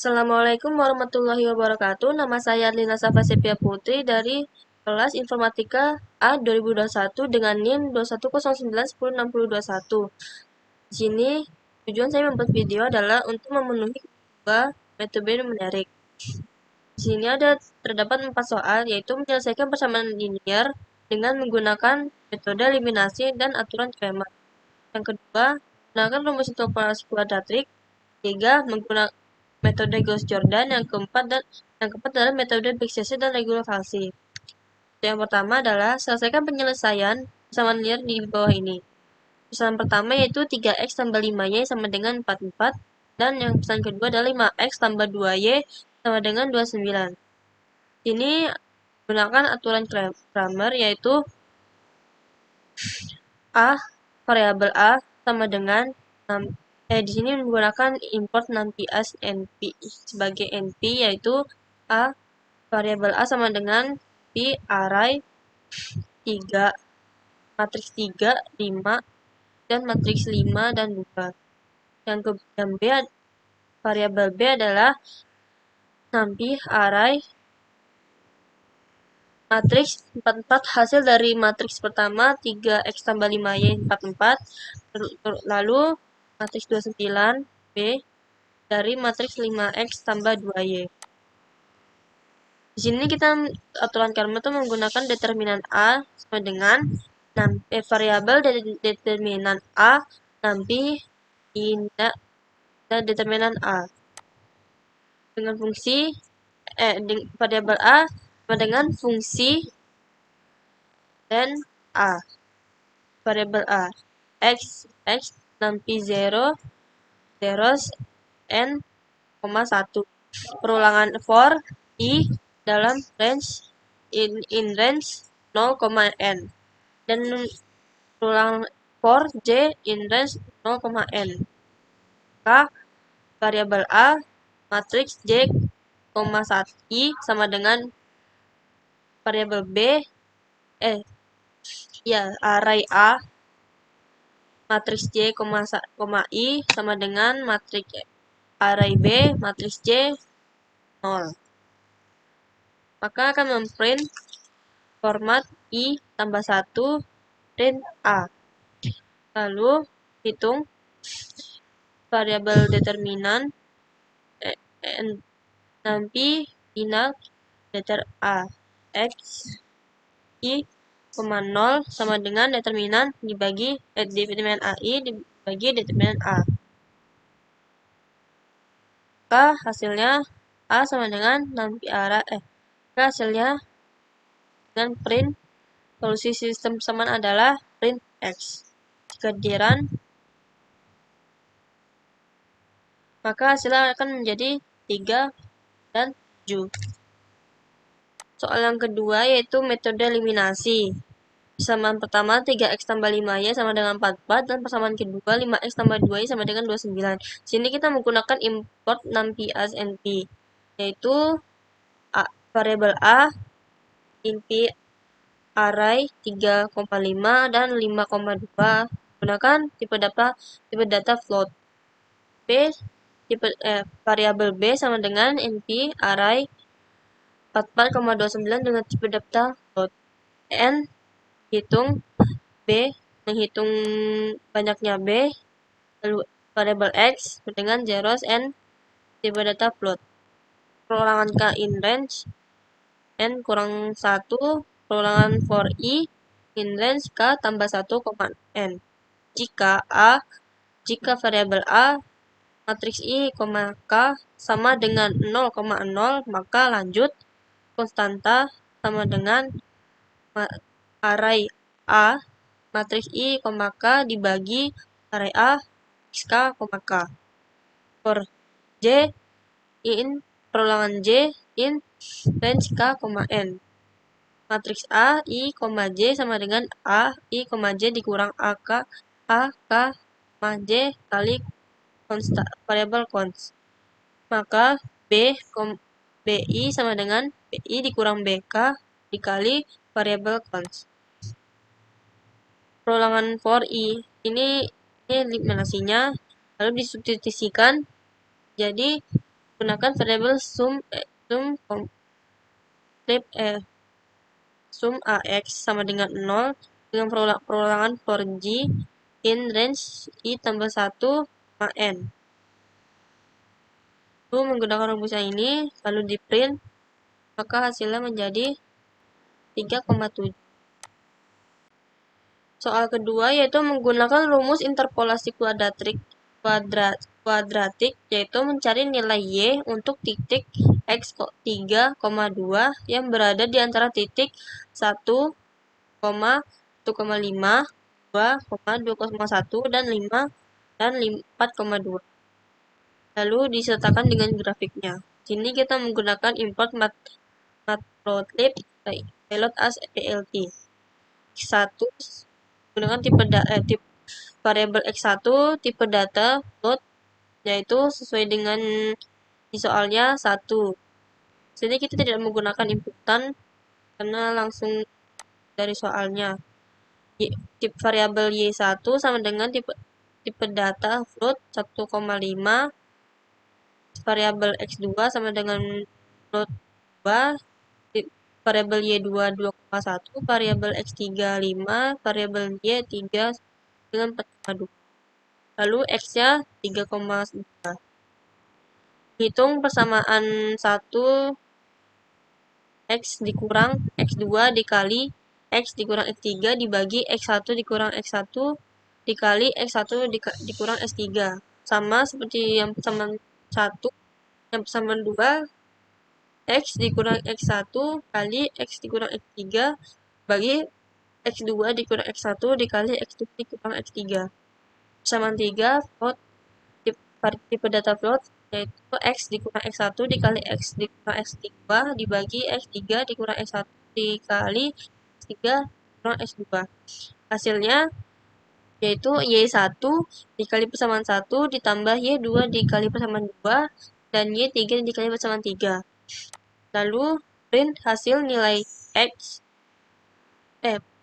Assalamualaikum warahmatullahi wabarakatuh. Nama saya Lina Safa Sepia Putri dari kelas Informatika A 2021 dengan NIM 210910621. Di sini tujuan saya membuat video adalah untuk memenuhi dua metode menarik. Di sini terdapat 4 soal, yaitu menyelesaikan persamaan linear dengan menggunakan metode eliminasi dan aturan Kramer. Yang kedua, menggunakan rumus interpolasi kuadratrik. Tiga, menggunakan metode Gauss-Jordan. Yang keempat adalah metode Big-Sesi dan regulasi. Yang pertama adalah selesaikan penyelesaian persamaan linear di bawah ini. Pesanan pertama yaitu 3x tambah 5y sama dengan 44. Dan yang pesanan kedua adalah 5x tambah 2y sama dengan 29. Ini gunakan aturan Kramer yaitu variabel A sama dengan di sini menggunakan import nanti as np sebagai np, yaitu variabel A sama dengan p array 3, matriks 3, 5, dan matriks 5 dan 2. Yang B, variabel B adalah nanti array matriks 44 hasil dari matriks pertama 3x tambah 5y 44, lalu matriks 29 B dari matriks 5x tambah 2y. Di sini kita aturan Kramer itu menggunakan determinan A sama dengan variabel dari determinan A nanti tidak dan determinan A dengan fungsi variabel A sama dengan fungsi dan A variabel A x nanti 0 zeros n, 1 perulangan for i dalam range in range 0,n dan perulangan for j in range 0,n. Maka variabel A matriks j, 1 i sama dengan variabel B array A matriks j, i sama dengan matriks array B matriks j 0. Maka akan memprint format i tambah 1 print A. Lalu hitung variabel determinan nanti final deter A x i, 0 sama dengan determinan dibagi determinan AI dibagi determinan A. Maka hasilnya A sama dengan nanti hasilnya dengan print solusi sistem persamaan adalah print x. Jika di-run, maka hasilnya akan menjadi 3 dan 7. Soal yang kedua yaitu metode eliminasi. Persamaan pertama 3x tambah 5y sama dengan 44 dan persamaan kedua 5x tambah 2y sama dengan 29. Sini kita menggunakan import nanti as np, yaitu variabel A np array 3,5 dan 5,2 gunakan tipe data float. Variabel B sama dengan np array 44,29 dengan tipe data float. N menghitung banyaknya B, lalu variabel X dengan zeros n tipe data float. Perulangan K in range n kurang 1, perulangan for i in range K tambah 1, n. Jika variabel A matriks i, K sama dengan 0,0, maka lanjut konstanta sama dengan array A matriks i, K dibagi array A xk, K. For j in perulangan j in range K, n. Matriks A, I, J sama dengan A, I, J dikurang A, K, J kali variabel const. Maka BI sama dengan BI dikurang BK dikali variabel const. Perulangan for I ini eliminasinya lalu disubstitusikan jadi gunakan variabel sum ax sama dengan 0 dengan perulangan for j in range i tambah 1 ma n. Lalu menggunakan rumusnya ini lalu di print, maka hasilnya menjadi 3,7. Soal kedua yaitu menggunakan rumus interpolasi kuadratik yaitu mencari nilai y untuk titik x 3,2 yang berada di antara titik 1, 1,5, 2, 2,1 dan 5 dan 4,2. Lalu disertakan dengan grafiknya. Sini kita menggunakan import matplotlib pilot as plt. X1 menggunakan tipe variabel X1 tipe data float yaitu sesuai dengan di soalnya 1. Sini kita tidak menggunakan inputan karena langsung dari soalnya. Tipe variabel Y1 sama dengan tipe data float 1,5, variabel X2 sama dengan float 2, variabel Y2 2,1, variabel X3 5, variabel Y3 dengan 4,2. Lalu X-nya 3,9. Hitung persamaan 1 X dikurang X2 dikali X dikurang X3 dibagi X1 dikurang X1 dikali X1 dikurang X3. Sama seperti yang persamaan 1, yang persamaan 2 X dikurang X1 kali X dikurang X3 bagi X2 dikurang X1 dikali X2 dikurang X3. Persamaan 3 float tipe data float yaitu X dikurang X1 dikali X dikurang X3 dibagi X3 dikurang X1 dikali X3 dikurang X2. Hasilnya yaitu Y1 dikali persamaan 1 ditambah Y2 dikali persamaan 2 dan Y3 dikali persamaan 3. Lalu print hasil nilai X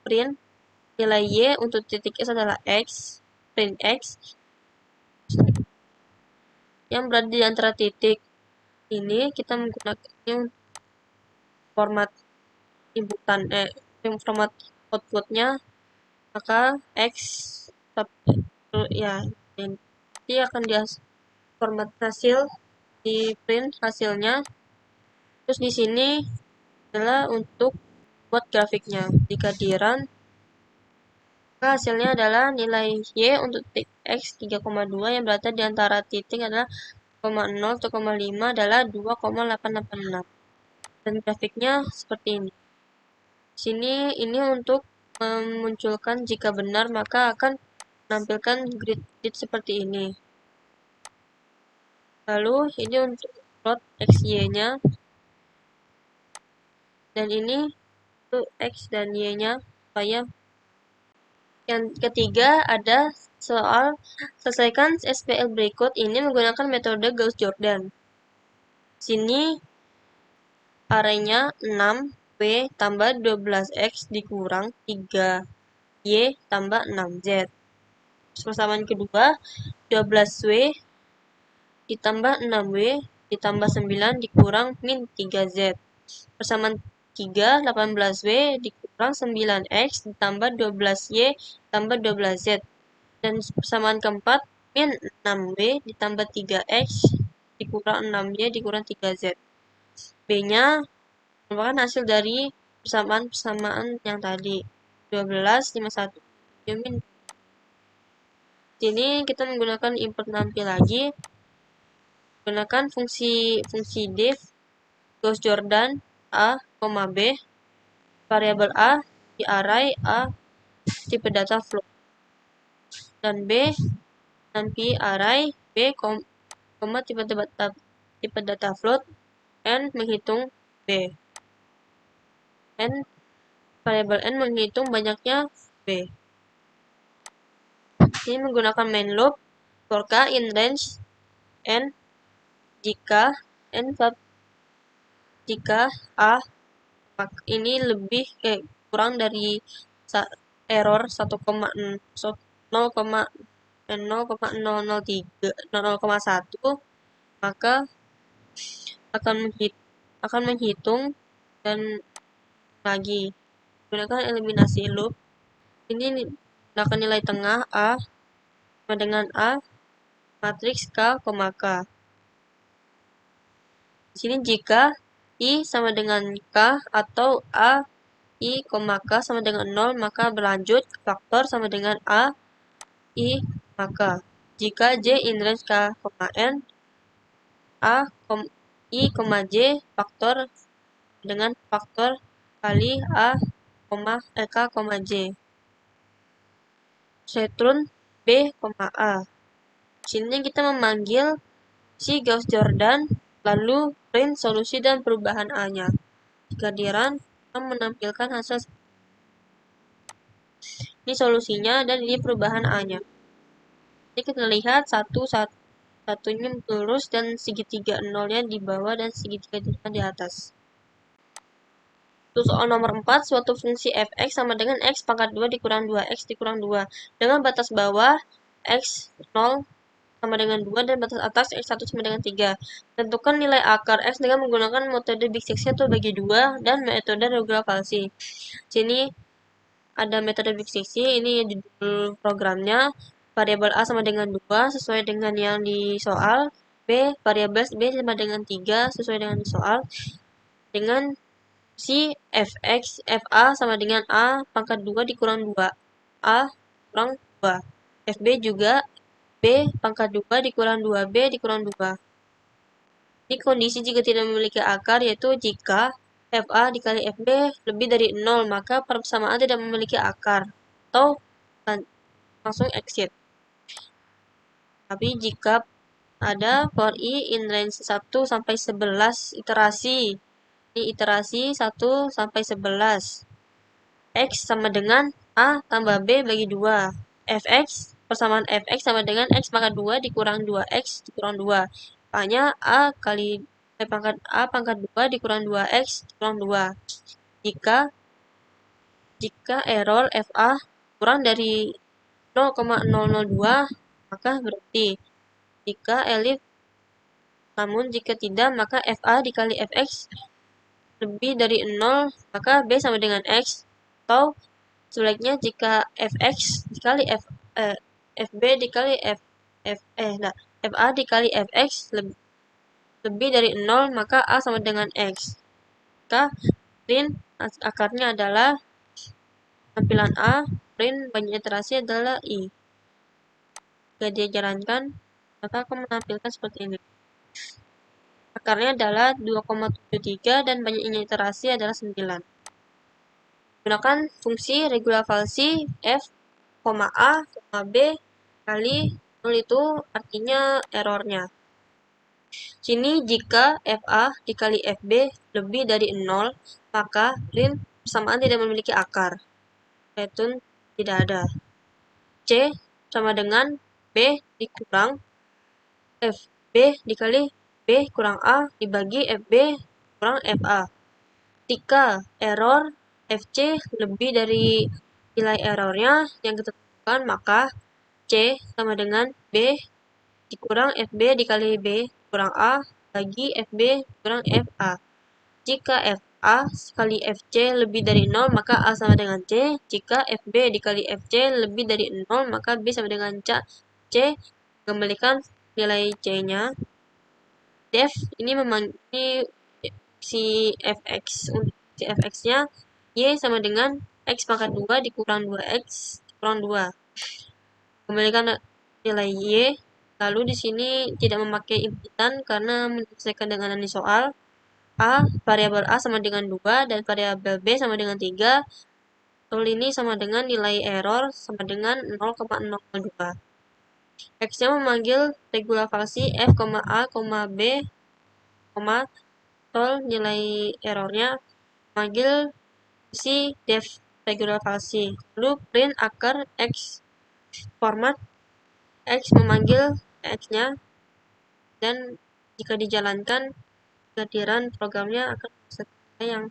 print nilai Y untuk titik S adalah X, print X yang berada di antara titik ini. Kita menggunakan format inputan format outputnya, maka X ya nanti akan dia format hasil di print hasilnya. Terus di sini adalah untuk buat grafiknya. Jika di run, maka hasilnya adalah nilai Y untuk titik X 3,2 yang berada di antara titik adalah 0, 1,5 adalah 2,886. Dan grafiknya seperti ini. Sini ini untuk memunculkan jika benar maka akan menampilkan grid seperti ini. Lalu ini untuk plot XY-nya. Dan ini untuk X dan Y-nya supaya. Yang ketiga ada soal selesaikan SPL berikut ini menggunakan metode Gauss-Jordan. Sini arraynya 6W tambah 12X dikurang 3Y tambah 6Z. Persamaan kedua 12W ditambah 6W ditambah 9 dikurang min 3Z. Persamaan 3 18W dikurang 9X ditambah 12Y tambah 12Z. Dan persamaan keempat min 6W ditambah 3X dikurang 6Y dikurang 3Z. B-nya merupakan hasil dari persamaan yang tadi 12 51 min. Sini kita menggunakan import nampil lagi, gunakan fungsi div Gauss-Jordan A, B, variabel A di array A tipe data float dan B nanti array B, tipe data float N menghitung B. N variabel N menghitung banyaknya B. Ini menggunakan main loop for K in range N jika A ini lebih kurang dari error 0,001 maka akan menghitung dan lagi gunakan eliminasi loop. Ini gunakan nilai tengah A sama dengan A matriks K, K. Di sini jika I sama dengan K atau A I, K sama dengan 0, maka berlanjut faktor sama dengan A I, K. Jika J in range K, N A, I, J faktor dengan faktor kali A, K, J. Setrum B, A. Sini kita memanggil si Gauss-Jordan, lalu print solusi dan perubahan A-nya. Jika di-run, kita menampilkan hasil. Ini solusinya dan ini perubahan A-nya. Jadi kita lihat satunya lurus dan segitiga nolnya di bawah dan segitiga di atas. Untuk soal nomor 4, suatu fungsi fx sama dengan x pangkat 2 dikurang 2x dikurang 2. Dengan batas bawah x 0 sama dengan 2 dan batas atas x1 sama dengan 3. Tentukan nilai akar x dengan menggunakan metode biseksi atau bagi 2 dan metode regular falsi. Sini ada metode biseksi, ini judul programnya. Variabel A sama dengan 2 sesuai dengan yang di soal. B, variabel B sama dengan 3 sesuai dengan di soal. Dengan si fx, fa sama dengan A pangkat 2 dikurang 2. A kurang 2. Fb juga B pangkat 2 dikurang 2B dikurang 2. Ini kondisi jika tidak memiliki akar, yaitu jika FA dikali FB lebih dari 0, maka persamaan tidak memiliki akar. Atau langsung exit. Tapi jika ada for I in range 1 sampai 11 iterasi. Ini iterasi 1 sampai 11. X sama dengan A tambah B bagi 2. Fx, persamaan Fx sama dengan X pangkat 2 dikurang 2X dikurang 2. Makanya A kali A pangkat 2 dikurang 2X dikurang 2. Jika error FA kurang dari 0,002, maka berarti. Jika elif, namun jika tidak, maka FA dikali Fx lebih dari 0, maka B sama dengan X. Atau sebaliknya jika Fx dikali Fb dikali FA dikali Fx lebih dari 0, maka A sama dengan X. Maka print akarnya adalah tampilan A, print banyak iterasi adalah I. Jika dia jalankan, maka akan menampilkan seperti ini. Akarnya adalah 2,73 dan banyaknya iterasi adalah 9. Gunakan fungsi regular falsi f, a, b kali 0 itu artinya errornya. Sini jika fa dikali fb lebih dari 0, maka print persamaan tidak memiliki akar. Yaitu tidak ada. C sama dengan b dikurang fb dikali b kurang a dibagi fb kurang fa. Jika error fc lebih dari nilai errornya yang kita tentukan, maka c sama dengan b dikurang fb dikali b kurang a bagi fb kurang fa. Jika fa kali fc lebih dari 0, maka a sama dengan c. Jika fb dikali fc lebih dari 0, maka b sama dengan c. Kembalikan nilai c-nya. Def ini si fx. Untuk si fx-nya y sama dengan x pangkat 2 dikurang 2x dikurang 2. Kembalikan nilai y. Lalu di sini tidak memakai impitan karena menyelesaikan dengan yang di soal. A, variabel A sama dengan 2 dan variabel B sama dengan 3. Tool ini sama dengan nilai error sama dengan 0,002. X-nya memanggil regular falsi F, A, B, tool nilai errornya memanggil si def regular falsi. Lalu print akar X format X memanggil X-nya, dan jika dijalankan, kehadiran programnya akan seperti yang